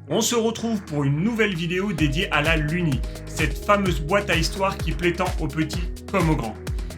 On se retrouve pour une nouvelle vidéo dédiée à la Luni, cette fameuse boîte à histoire qui plaît tant aux petits comme aux grands.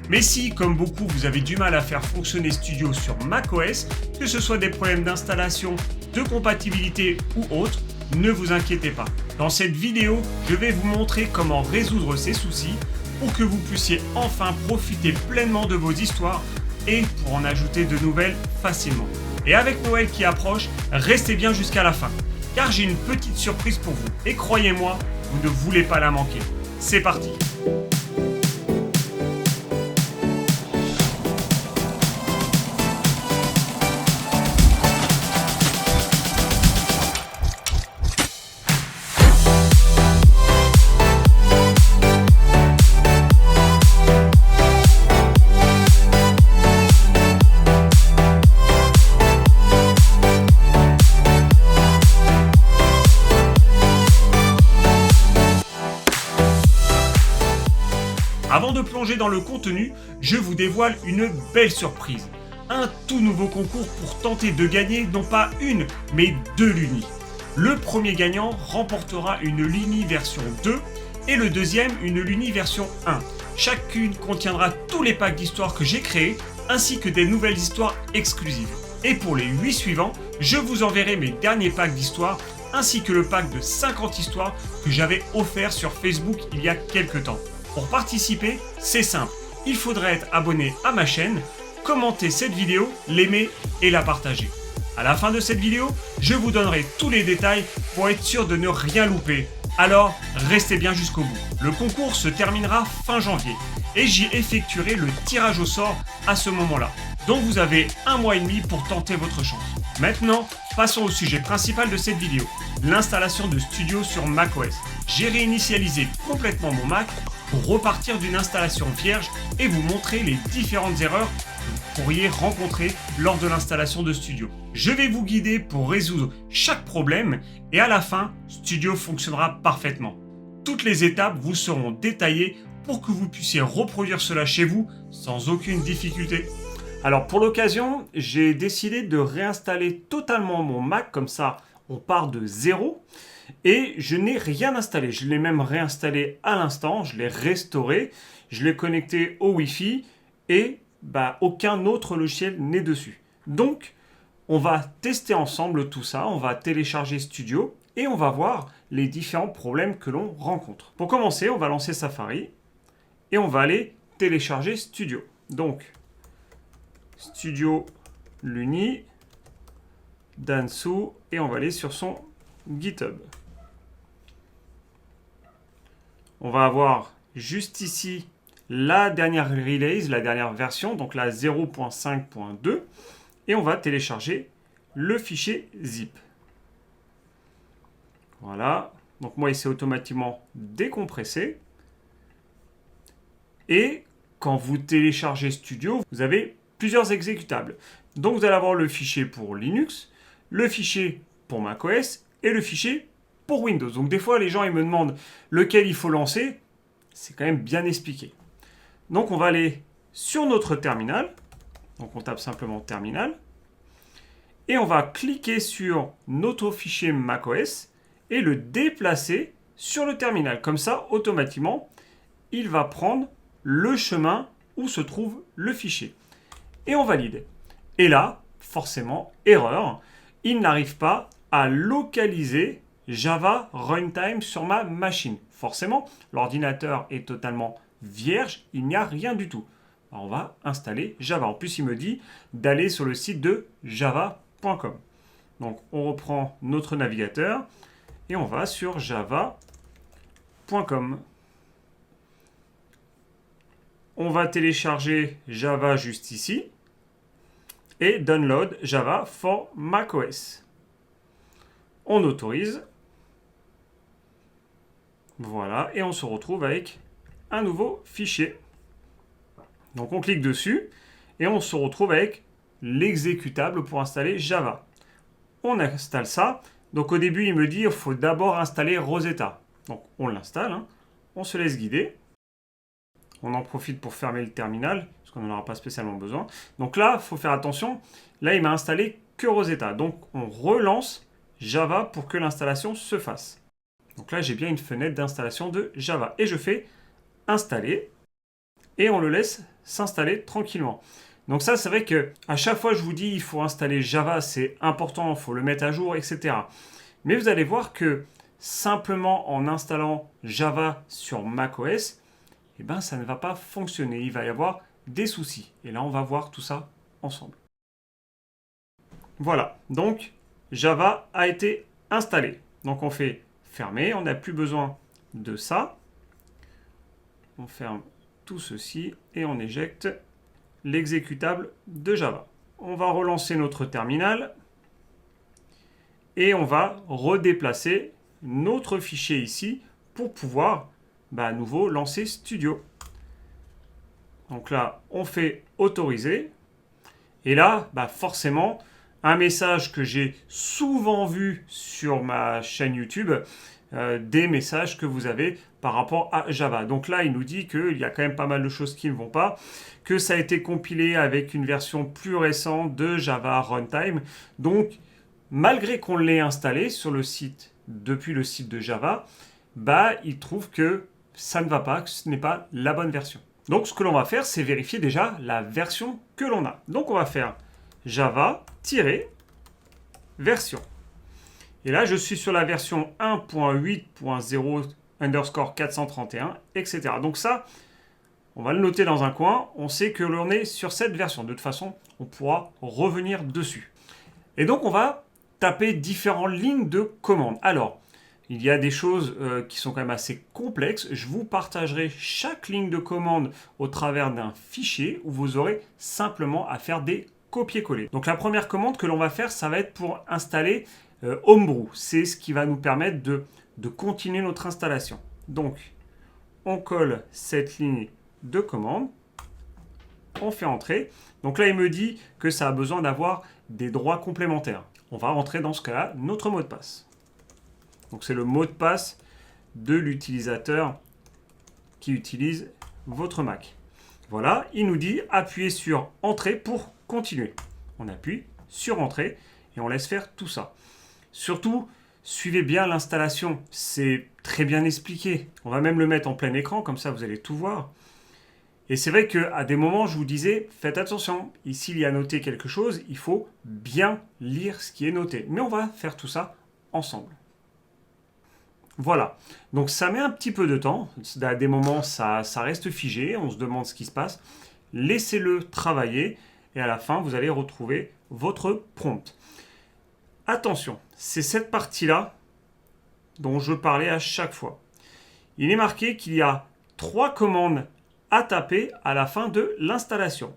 Mais si, comme beaucoup, vous avez du mal à faire fonctionner Studio sur macOS, que ce soit des problèmes d'installation, de compatibilité ou autre, ne vous inquiétez pas. Dans cette vidéo, je vais vous montrer comment résoudre ces soucis pour que vous puissiez enfin profiter pleinement de vos histoires et pour en ajouter de nouvelles facilement. Et avec Noël qui approche, restez bien jusqu'à la fin, car j'ai une petite surprise pour vous. Et croyez-moi, vous ne voulez pas la manquer. C'est parti! Avant de plonger dans le contenu, je vous dévoile une belle surprise. Un tout nouveau concours pour tenter de gagner non pas une, mais 2 Luni. Le premier gagnant remportera une Luni version 2 et le deuxième une Luni version 1. Chacune contiendra tous les packs d'histoires que j'ai créés, ainsi que des nouvelles histoires exclusives. Et pour les 8 suivants, je vous enverrai mes derniers packs d'histoires, ainsi que le pack de 50 histoires que j'avais offert sur Facebook il y a quelques temps. Pour participer, c'est simple, il faudrait être abonné à ma chaîne, commenter cette vidéo, l'aimer et la partager. À la fin de cette vidéo, je vous donnerai tous les détails pour être sûr de ne rien louper. Alors, restez bien jusqu'au bout. Le concours se terminera fin janvier et j'y effectuerai le tirage au sort à ce moment-là. Donc vous avez 1 mois et demi pour tenter votre chance. Maintenant, passons au sujet principal de cette vidéo, l'installation de Studio sur macOS. J'ai réinitialisé complètement mon Mac pour repartir d'une installation vierge et vous montrer les différentes erreurs que vous pourriez rencontrer lors de l'installation de Studio. Je vais vous guider pour résoudre chaque problème et à la fin, Studio fonctionnera parfaitement. Toutes les étapes vous seront détaillées pour que vous puissiez reproduire cela chez vous sans aucune difficulté. Alors pour l'occasion, j'ai décidé de réinstaller totalement mon Mac, comme ça on part de zéro. Et je n'ai rien installé, je l'ai même réinstallé à l'instant, je l'ai restauré, je l'ai connecté au Wi-Fi et aucun autre logiciel n'est dessus. Donc on va tester ensemble tout ça, on va télécharger Studio et on va voir les différents problèmes que l'on rencontre. Pour commencer, on va lancer Safari et on va aller télécharger Studio. Donc Studio Luni, Dansu et on va aller sur son GitHub. On va avoir juste ici la dernière release, la dernière version, donc la 0.5.2 et on va télécharger le fichier zip. Voilà, donc moi il s'est automatiquement décompressé et quand vous téléchargez Studio, vous avez plusieurs exécutables. Donc vous allez avoir le fichier pour Linux, le fichier pour macOS et le fichier pour Windows. Donc des fois les gens ils me demandent lequel il faut lancer, c'est quand même bien expliqué. Donc on va aller sur notre terminal, donc on tape simplement terminal, et on va cliquer sur notre fichier macOS et le déplacer sur le terminal. Comme ça, automatiquement, il va prendre le chemin où se trouve le fichier. Et on valide. Et là, forcément, erreur, il n'arrive pas à localiser Java Runtime sur ma machine. Forcément, l'ordinateur est totalement vierge, il n'y a rien du tout. Alors, on va installer Java. En plus, il me dit d'aller sur le site de java.com. Donc, on reprend notre navigateur et on va sur java.com. On va télécharger Java juste ici et download Java for macOS. On autorise. Voilà, et on se retrouve avec un nouveau fichier. Donc on clique dessus et on se retrouve avec l'exécutable pour installer Java. On installe ça. Donc au début, il me dit qu'il faut d'abord installer Rosetta. Donc on l'installe, on se laisse guider. On en profite pour fermer le terminal, parce qu'on n'en aura pas spécialement besoin. Donc là, il faut faire attention. Là, il m'a installé que Rosetta. Donc on relance Java pour que l'installation se fasse. Donc là, j'ai bien une fenêtre d'installation de Java. Et je fais installer. Et on le laisse s'installer tranquillement. Donc ça, c'est vrai que à chaque fois, je vous dis, il faut installer Java, c'est important, il faut le mettre à jour, etc. Mais vous allez voir que simplement en installant Java sur macOS, eh ben, ça ne va pas fonctionner. Il va y avoir des soucis. Et là, on va voir tout ça ensemble. Voilà, donc Java a été installé. Donc on fait fermer, on n'a plus besoin de ça. On ferme tout ceci et on éjecte l'exécutable de Java. On va relancer notre terminal et on va redéplacer notre fichier ici pour pouvoir à nouveau lancer Studio. Donc là, on fait autoriser et là, forcément, un message que j'ai souvent vu sur ma chaîne YouTube, des messages que vous avez par rapport à Java. Donc là, il nous dit qu'il y a quand même pas mal de choses qui ne vont pas, que ça a été compilé avec une version plus récente de Java Runtime. Donc, malgré qu'on l'ait installé sur le site, depuis le site de Java, il trouve que ça ne va pas, que ce n'est pas la bonne version. Donc, ce que l'on va faire, c'est vérifier déjà la version que l'on a. Donc, on va faire Java-version. Et là, je suis sur la version 1.8.0 _431, etc. Donc ça, on va le noter dans un coin. On sait que l'on est sur cette version. De toute façon, on pourra revenir dessus. Et donc, on va taper différentes lignes de commande. Alors, il y a des choses qui sont quand même assez complexes. Je vous partagerai chaque ligne de commande au travers d'un fichier où vous aurez simplement à faire des copier-coller. Donc la première commande que l'on va faire, ça va être pour installer Homebrew. C'est ce qui va nous permettre de continuer notre installation. Donc, on colle cette ligne de commande. On fait entrer. Donc là, il me dit que ça a besoin d'avoir des droits complémentaires. On va rentrer dans ce cas-là notre mot de passe. Donc c'est le mot de passe de l'utilisateur qui utilise votre Mac. Voilà, il nous dit appuyer sur Entrée pour continuer. On appuie sur Entrée et on laisse faire tout ça. Surtout, suivez bien l'installation, c'est très bien expliqué. On va même le mettre en plein écran, comme ça vous allez tout voir. Et c'est vrai qu'à des moments, je vous disais, faites attention. Ici, il y a noté quelque chose, il faut bien lire ce qui est noté. Mais on va faire tout ça ensemble. Voilà, donc ça met un petit peu de temps. À des moments, ça reste figé, on se demande ce qui se passe. Laissez-le travailler et à la fin, vous allez retrouver votre prompt. Attention, c'est cette partie-là dont je parlais à chaque fois. Il est marqué qu'il y a 3 commandes à taper à la fin de l'installation.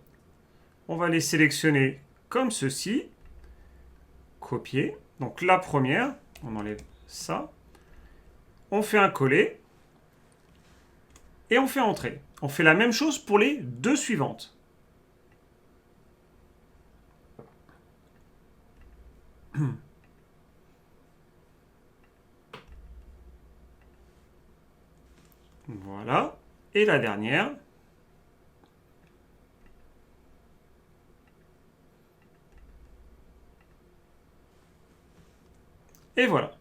On va les sélectionner comme ceci. Copier. Donc la première, on enlève ça. On fait un coller. Et on fait entrer. On fait la même chose pour les 2 suivantes. Voilà. Et la dernière. Et voilà.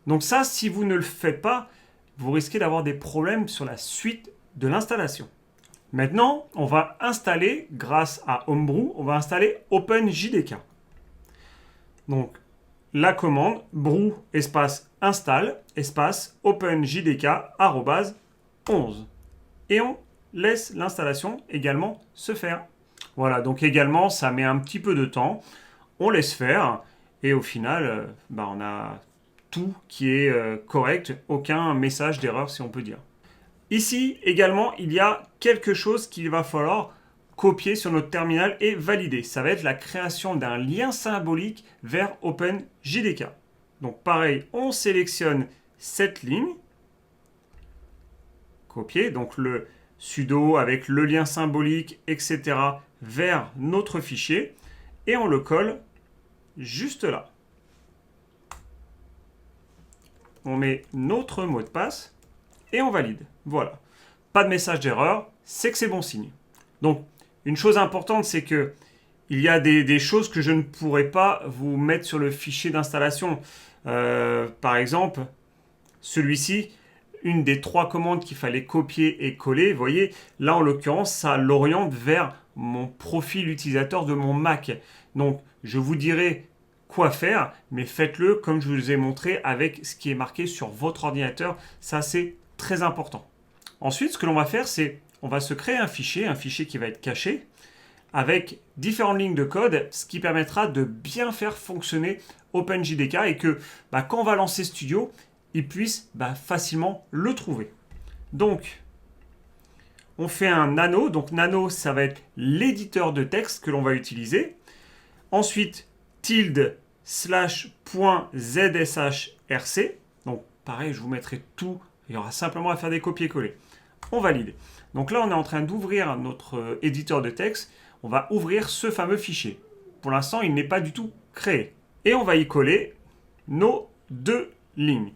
Donc ça, si vous ne le faites pas, vous risquez d'avoir des problèmes sur la suite de l'installation. Maintenant, on va installer, grâce à Homebrew, on va installer OpenJDK. Donc, la commande brew espace install espace OpenJDK @11. Et on laisse l'installation également se faire. Voilà, donc également, ça met un petit peu de temps. On laisse faire et au final, on a tout qui est correct, aucun message d'erreur si on peut dire. Ici également, il y a quelque chose qu'il va falloir copier sur notre terminal et valider. Ça va être la création d'un lien symbolique vers OpenJDK. Donc pareil, on sélectionne cette ligne, copier, donc le sudo avec le lien symbolique, etc. vers notre fichier et on le colle juste là. On met notre mot de passe et on valide. Voilà. Pas de message d'erreur, c'est que c'est bon signe. Donc, une chose importante, c'est que il y a des choses que je ne pourrais pas vous mettre sur le fichier d'installation. Par exemple, celui-ci, une des 3 commandes qu'il fallait copier et coller, vous voyez, là en l'occurrence, ça l'oriente vers mon profil utilisateur de mon Mac. Donc, je vous dirai quoi faire, mais faites-le comme je vous ai montré avec ce qui est marqué sur votre ordinateur. Ça, c'est très important. Ensuite, ce que l'on va faire, c'est on va se créer un fichier qui va être caché, avec différentes lignes de code, ce qui permettra de bien faire fonctionner OpenJDK et que quand on va lancer Studio, il puisse facilement le trouver. Donc, on fait un nano. Donc, nano, ça va être l'éditeur de texte que l'on va utiliser. Ensuite, tilde /.zshrc. Donc, pareil, je vous mettrai tout. Il y aura simplement à faire des copier-coller. On valide. Donc là, on est en train d'ouvrir notre éditeur de texte. On va ouvrir ce fameux fichier. Pour l'instant, il n'est pas du tout créé. Et on va y coller nos 2 lignes.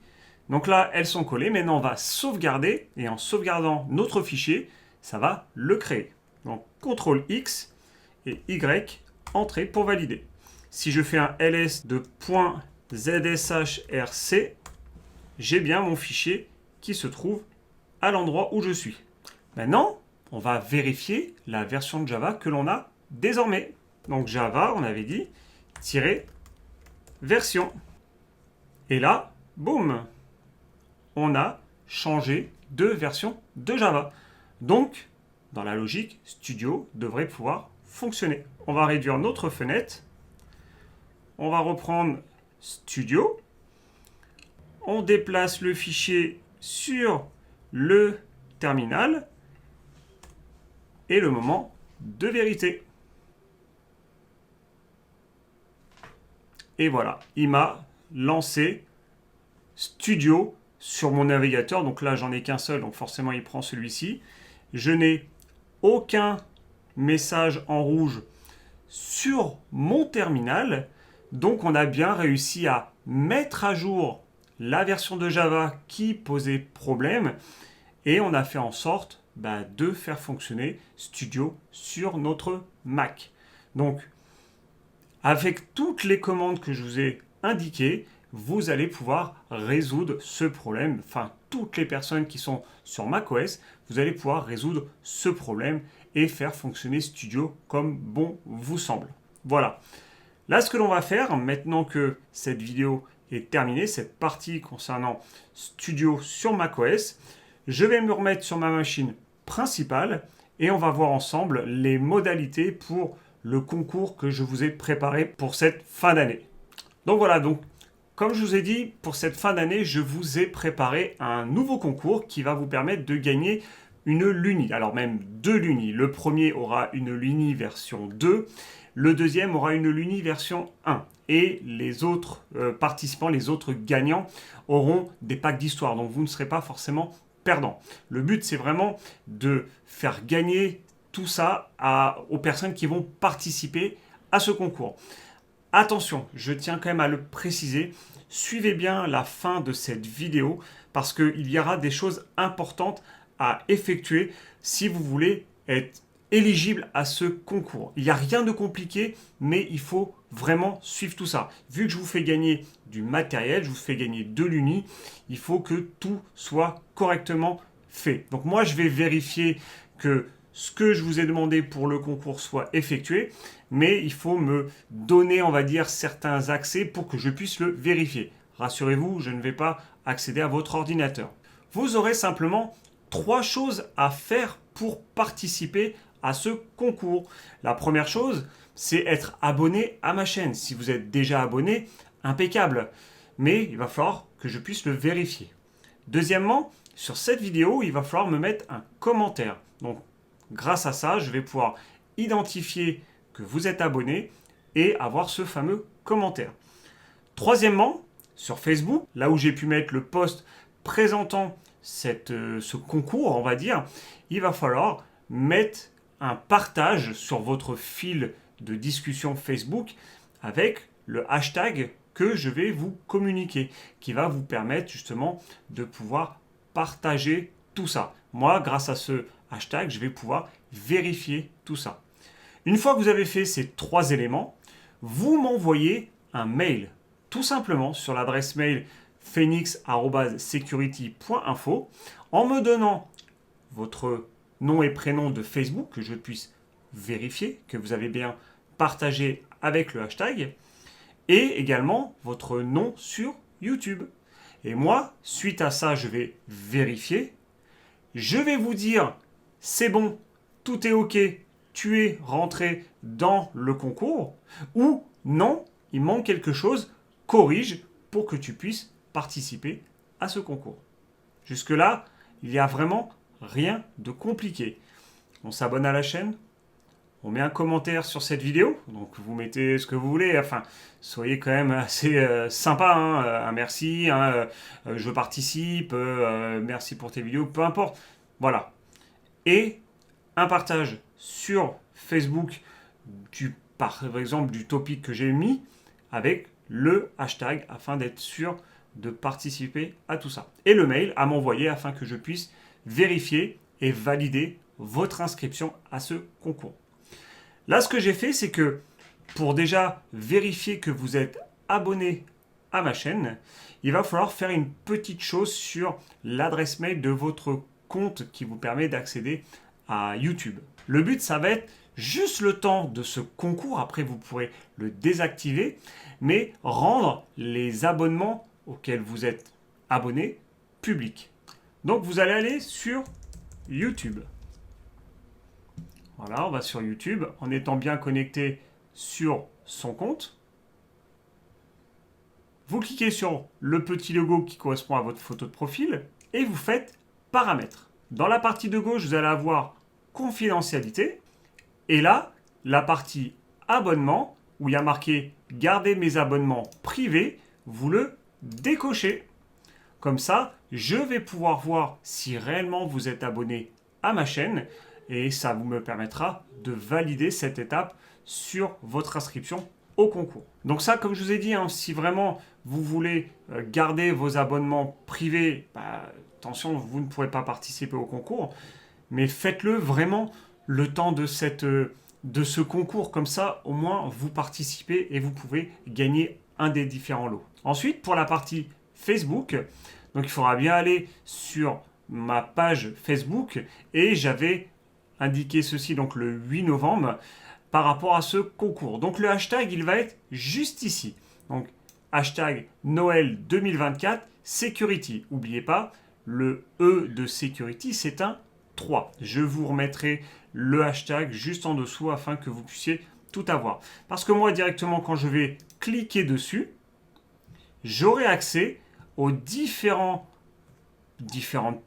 Donc là, elles sont collées. Maintenant, on va sauvegarder. Et en sauvegardant notre fichier, ça va le créer. Donc, CTRL X et Y, entrée pour valider. Si je fais un ls de .zshrc, j'ai bien mon fichier qui se trouve à l'endroit où je suis. Maintenant, on va vérifier la version de Java que l'on a désormais. Donc Java, on avait dit, version. Et là, boum, on a changé de version de Java. Donc, dans la logique, Studio devrait pouvoir fonctionner. On va réduire notre fenêtre. On va reprendre Studio. On déplace le fichier sur le terminal. Et le moment de vérité. Et voilà, il m'a lancé Studio sur mon navigateur. Donc là, j'en ai qu'un seul, donc forcément, il prend celui-ci. Je n'ai aucun message en rouge sur mon terminal. Donc, on a bien réussi à mettre à jour la version de Java qui posait problème. Et on a fait en sorte de faire fonctionner Studio sur notre Mac. Donc, avec toutes les commandes que je vous ai indiquées, vous allez pouvoir résoudre ce problème. Enfin, toutes les personnes qui sont sur macOS, vous allez pouvoir résoudre ce problème et faire fonctionner Studio comme bon vous semble. Voilà. Là, ce que l'on va faire, maintenant que cette vidéo est terminée, cette partie concernant Studio sur macOS, je vais me remettre sur ma machine principale et on va voir ensemble les modalités pour le concours que je vous ai préparé pour cette fin d'année. Donc voilà, comme je vous ai dit, pour cette fin d'année, je vous ai préparé un nouveau concours qui va vous permettre de gagner une Luni, alors même 2 Luni. Le premier aura une Luni version 2, le deuxième aura une Luni version 1. Et les autres participants, les autres gagnants auront des packs d'histoire. Donc vous ne serez pas forcément perdant. Le but, c'est vraiment de faire gagner tout ça aux personnes qui vont participer à ce concours. Attention, je tiens quand même à le préciser, suivez bien la fin de cette vidéo parce qu'il y aura des choses importantes à effectuer si vous voulez être éligible à ce concours. Il n'y a rien de compliqué, mais il faut vraiment suivre tout ça. Vu que je vous fais gagner du matériel, je vous fais gagner de l'Uni, il faut que tout soit correctement fait. Donc moi, je vais vérifier que ce que je vous ai demandé pour le concours soit effectué, mais il faut me donner, on va dire, certains accès pour que je puisse le vérifier. Rassurez-vous, je ne vais pas accéder à votre ordinateur. Vous aurez simplement 3 choses à faire pour participer à ce concours. La première chose, c'est être abonné à ma chaîne. Si vous êtes déjà abonné, impeccable. Mais il va falloir que je puisse le vérifier. Deuxièmement, sur cette vidéo, il va falloir me mettre un commentaire. Donc, grâce à ça, je vais pouvoir identifier que vous êtes abonné et avoir ce fameux commentaire. Troisièmement, sur Facebook, là où j'ai pu mettre le post présentant ce concours, on va dire, il va falloir mettre un partage sur votre fil de discussion Facebook avec le hashtag que je vais vous communiquer, qui va vous permettre justement de pouvoir partager tout ça. Moi, grâce à ce hashtag, je vais pouvoir vérifier tout ça. Une fois que vous avez fait ces 3 éléments, vous m'envoyez un mail. tout simplement sur l'adresse mail phoenix@security.info en me donnant votre nom et prénom de Facebook, que je puisse vérifier que vous avez bien partagé avec le hashtag, et également votre nom sur YouTube. Et moi, suite à ça, je vais vérifier. Je vais vous dire, c'est bon, tout est OK, tu es rentré dans le concours, ou non, il manque quelque chose, corrige pour que tu puisses participer à ce concours. Jusque-là, il n'y a vraiment rien de compliqué. On s'abonne à la chaîne, on met un commentaire sur cette vidéo, donc vous mettez ce que vous voulez, enfin, soyez quand même assez sympa, un merci, je participe, merci pour tes vidéos, peu importe, voilà. Et un partage sur Facebook par exemple du topic que j'ai mis avec le hashtag afin d'être sûr de participer à tout ça. Et le mail à m'envoyer afin que je puisse vérifier et valider votre inscription à ce concours. Là, ce que j'ai fait, c'est que pour déjà vérifier que vous êtes abonné à ma chaîne, il va falloir faire une petite chose sur l'adresse mail de votre compte qui vous permet d'accéder à YouTube. Le but, ça va être juste le temps de ce concours, après vous pourrez le désactiver, mais rendre les abonnements auxquels vous êtes abonné publics. Donc vous allez aller sur YouTube. Voilà, on va sur YouTube en étant bien connecté sur son compte. Vous cliquez sur le petit logo qui correspond à votre photo de profil et vous faites paramètres. Dans la partie de gauche, vous allez avoir confidentialité et là, la partie abonnement où il y a marqué garder mes abonnements privés, vous le décochez. Comme ça, je vais pouvoir voir si réellement vous êtes abonné à ma chaîne et ça vous me permettra de valider cette étape sur votre inscription au concours. Donc ça, comme je vous ai dit, si vraiment vous voulez garder vos abonnements privés, attention, vous ne pourrez pas participer au concours, mais faites-le vraiment le temps de ce concours. Comme ça, au moins, vous participez et vous pouvez gagner un des différents lots. Ensuite, pour la partie Facebook, donc il faudra bien aller sur ma page Facebook et j'avais indiqué ceci donc le 8 novembre par rapport à ce concours. Donc le hashtag, il va être juste ici. Donc hashtag Noël 2024 Security. N'oubliez pas, le E de Security, c'est un 3. Je vous remettrai le hashtag juste en dessous afin que vous puissiez tout avoir. Parce que moi, directement, quand je vais cliquer dessus, j'aurai accès aux différentes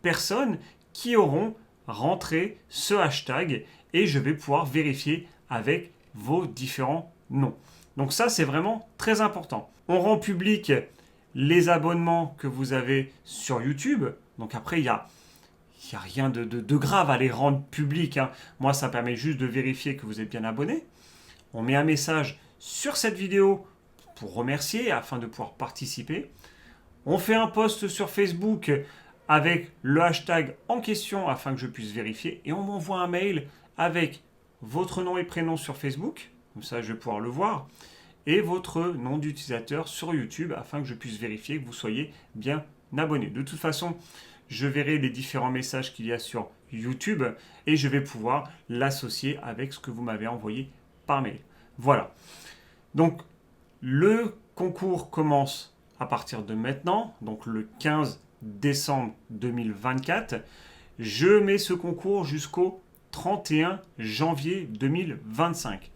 personnes qui auront rentré ce hashtag et je vais pouvoir vérifier avec vos différents noms. Donc ça, c'est vraiment très important. On rend public les abonnements que vous avez sur YouTube. Donc après, il n'y a rien de grave à les rendre publics. Moi, ça permet juste de vérifier que vous êtes bien abonné. On met un message sur cette vidéo pour remercier afin de pouvoir participer. On fait un post sur Facebook avec le hashtag en question afin que je puisse vérifier. Et on m'envoie un mail avec votre nom et prénom sur Facebook. Comme ça, je vais pouvoir le voir. Et votre nom d'utilisateur sur YouTube afin que je puisse vérifier que vous soyez bien abonné. De toute façon, je verrai les différents messages qu'il y a sur YouTube et je vais pouvoir l'associer avec ce que vous m'avez envoyé par mail. Voilà. Donc, le concours commence à partir de maintenant, donc le 15 décembre 2024. Je mets ce concours jusqu'au 31 janvier 2025.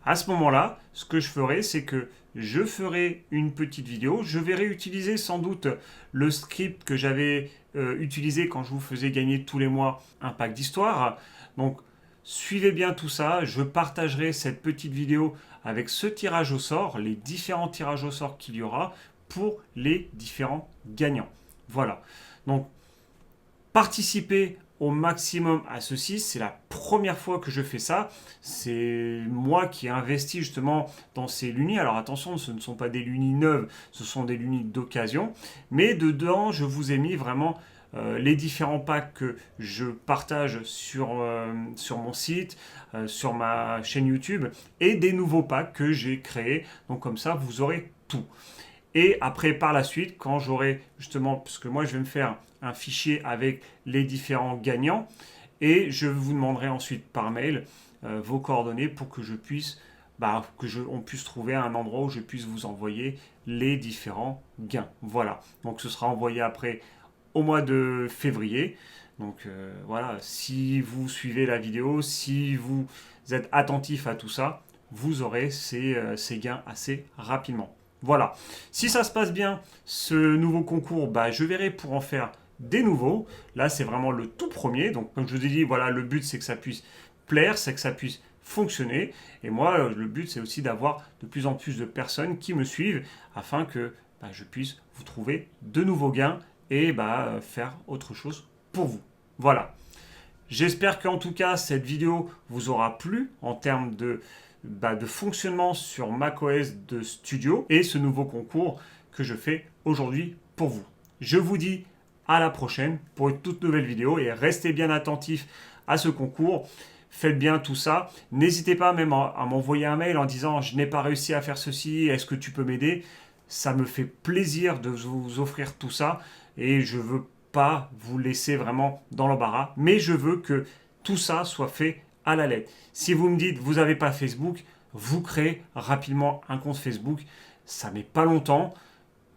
À ce moment-là, ce que je ferai, c'est que je ferai une petite vidéo. Je vais réutiliser sans doute le script que j'avais utilisé quand je vous faisais gagner tous les mois un pack d'histoire. Donc, suivez bien tout ça. Je partagerai cette petite vidéo avec ce tirage au sort, les différents tirages au sort qu'il y aura pour les différents gagnants. Voilà. Donc, participez au maximum à ceci. C'est la première fois que je fais ça. C'est moi qui ai investi justement dans ces lunis. Alors attention, ce ne sont pas des lunis neuves, ce sont des lunis d'occasion. Mais dedans, je vous ai mis vraiment les différents packs que je partage sur mon site, sur ma chaîne YouTube et des nouveaux packs que j'ai créés. Donc comme ça, vous aurez tout. Et après, par la suite, quand j'aurai justement, parce que moi, je vais me faire un fichier avec les différents gagnants et je vous demanderai ensuite par mail vos coordonnées pour que je puisse, on puisse trouver un endroit où je puisse vous envoyer les différents gains. Voilà. Donc, ce sera envoyé après au mois de février. Donc voilà, si vous suivez la vidéo, si vous êtes attentif à tout ça, vous aurez ces gains assez rapidement. Voilà. Si ça se passe bien, ce nouveau concours, je verrai pour en faire des nouveaux. Là, c'est vraiment le tout premier. Donc, comme je vous ai dit, voilà, le but, c'est que ça puisse plaire, c'est que ça puisse fonctionner. Et moi, le but, c'est aussi d'avoir de plus en plus de personnes qui me suivent afin que je puisse vous trouver de nouveaux gains et faire autre chose pour vous. Voilà. J'espère qu'en tout cas, cette vidéo vous aura plu en termes de fonctionnement sur macOS de Studio et ce nouveau concours que je fais aujourd'hui pour vous. Je vous dis à la prochaine pour une toute nouvelle vidéo et restez bien attentifs à ce concours. Faites bien tout ça. N'hésitez pas même à m'envoyer un mail en disant « Je n'ai pas réussi à faire ceci, est-ce que tu peux m'aider ?» Ça me fait plaisir de vous offrir tout ça et je veux pas vous laisser vraiment dans l'embarras, mais je veux que tout ça soit fait à la lettre. Si vous me dites vous n'avez pas Facebook, vous créez rapidement un compte Facebook. Ça met pas longtemps,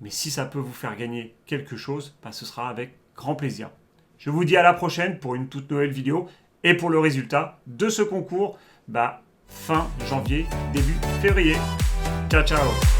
mais si ça peut vous faire gagner quelque chose, ce sera avec grand plaisir. Je vous dis à la prochaine pour une toute nouvelle vidéo et pour le résultat de ce concours, fin janvier, début février. Ciao, ciao!